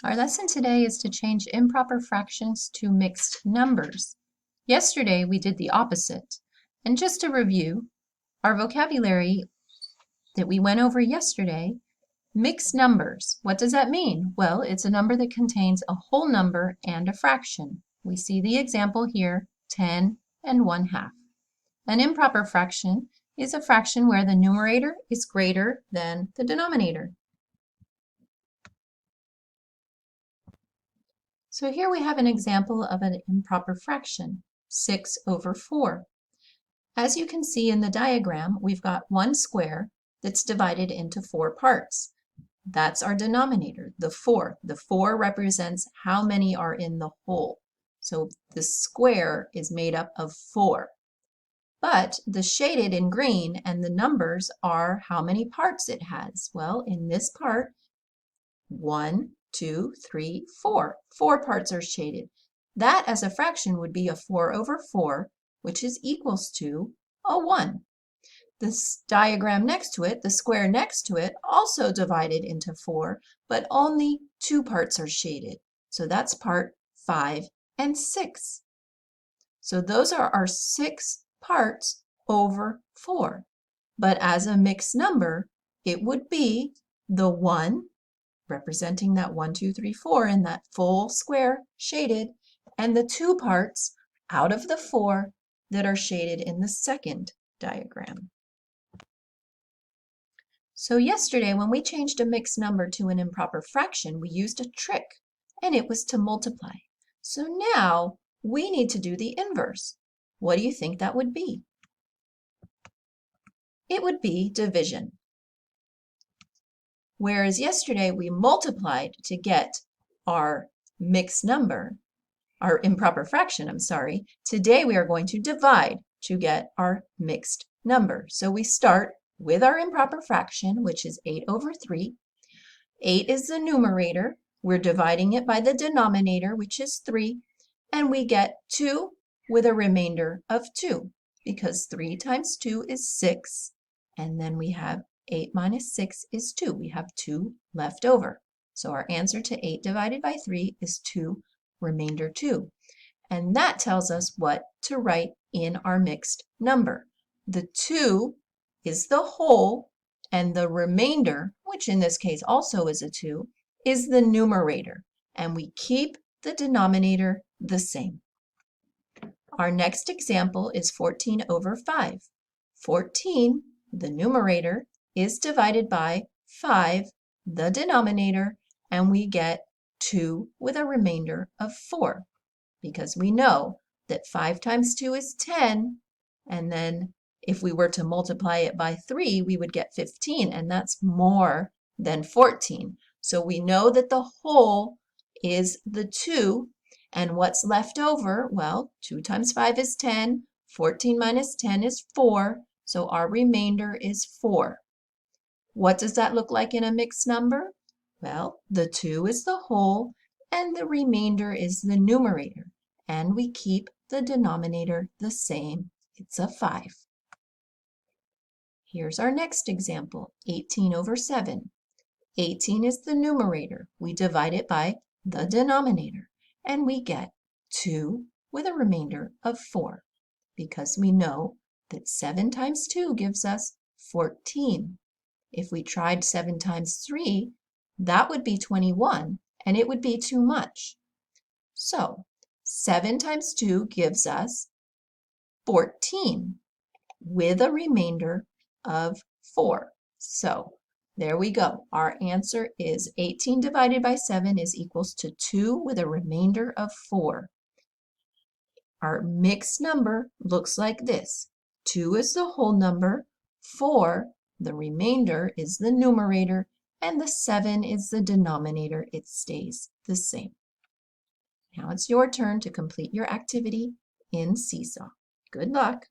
Our lesson today is to change improper fractions to mixed numbers. Yesterday we did the opposite. And just to review, our vocabulary that we went over yesterday, mixed numbers. What does that mean? Well, it's a number that contains a whole number and a fraction. We see the example here, 10 and 1/2. An improper fraction is a fraction where the numerator is greater than the denominator. So here we have an example of an improper fraction, 6/4. As you can see in the diagram, we've got one square that's divided into 4 parts. That's our denominator, the 4. The 4 represents how many are in the whole. So the square is made up of 4. But the shaded in green and the numbers are how many parts it has. Well, in this part, 1, 2, 3, 4. 4 parts are shaded. That as a fraction would be a 4/4, which is equals to a 1. This diagram next to it, the square next to it, also divided into 4, but only 2 parts are shaded. So that's part 5 and 6. So those are our 6 parts over 4. But as a mixed number, it would be the 1, representing that 1, 2, 3, 4 in that full square shaded, and the 2 parts out of the 4 that are shaded in the second diagram. So yesterday, when we changed a mixed number to an improper fraction, we used a trick, and it was to multiply. So now we need to do the inverse. What do you think that would be? It would be division. Whereas yesterday we multiplied to get our mixed number, our improper fraction, today we are going to divide to get our mixed number. So we start with our improper fraction, which is 8/3. 8 is the numerator. We're dividing it by the denominator, which is 3, and we get 2 with a remainder of 2, because 3 times 2 is 6, and then we have 8 minus 6 is 2. We have 2 left over. So our answer to 8 divided by 3 is 2, remainder 2. And that tells us what to write in our mixed number. The 2 is the whole, and the remainder, which in this case also is a 2, is the numerator. And we keep the denominator the same. Our next example is 14/5. 14, the numerator, is divided by 5, the denominator, and we get 2 with a remainder of 4, because we know that 5 times 2 is 10, and then if we were to multiply it by 3, we would get 15, and that's more than 14. So we know that the whole is the 2, and what's left over? Well, 2 times 5 is 10, 14 minus 10 is 4, so our remainder is 4. What does that look like in a mixed number? Well, the 2 is the whole, and the remainder is the numerator, and we keep the denominator the same. It's a 5. Here's our next example, 18/7. 18 is the numerator. We divide it by the denominator, and we get 2 with a remainder of 4, because we know that 7 times 2 gives us 14. If we tried 7 times 3, that would be 21, and it would be too much. So 7 times 2 gives us 14 with a remainder of 4. So there we go. Our answer is 18 divided by 7 is equals to 2 with a remainder of 4. Our mixed number looks like this. 2 is the whole number, 4, the remainder, is the numerator, and the 7 is the denominator. It stays the same. Now it's your turn to complete your activity in Seesaw. Good luck.